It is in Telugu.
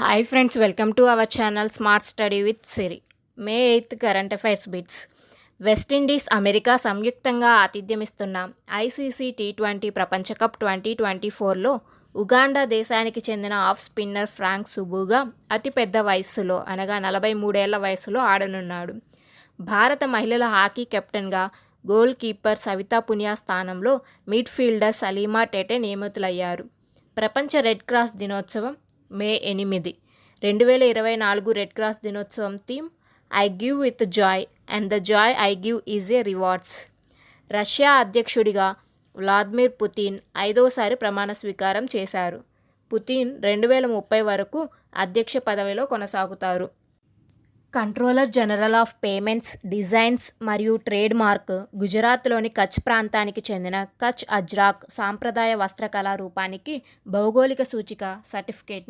Hi friends, welcome to our channel smart study with Siri. May 8 current affairs bits. West Indies, America సంయుక్తంగా ఆతిథ్యమిస్తున్న ఐసీసీ టీ20 ప్రపంచ కప్ 2024లో ఉగాండా దేశానికి చెందిన ఆఫ్ స్పిన్నర్ ఫ్రాంక్ సుబుగా అతిపెద్ద వయస్సులో అనగా 43 ఏళ్ల వయసులో ఆడనున్నాడు. భారత మహిళల హాకీ కెప్టెన్గా గోల్ కీపర్ సవితా పునియా స్థానంలో మిడ్ఫీల్డర్ సలీమా టెటె నియమితులయ్యారు. ప్రపంచ రెడ్ క్రాస్ దినోత్సవం మే 8, 2024 రెడ్ క్రాస్ దినోత్సవం theme I give with joy and the joy I give is a rewards. Russia అధ్యక్షుడిగా వ్లాదిమిర్ పుతిన్ 5వసారి ప్రమాణ స్వీకారం చేశారు. పుతిన్ 2030 వరకు అధ్యక్ష పదవిలో కొనసాగుతారు. Controller general of payments, designs మరియు ట్రేడ్ మార్క్ గుజరాత్లోని కచ్ ప్రాంతానికి చెందిన కచ్ అజ్రాక్ సాంప్రదాయ వస్త్రకళా రూపానికి భౌగోళిక సూచిక సర్టిఫికేట్ను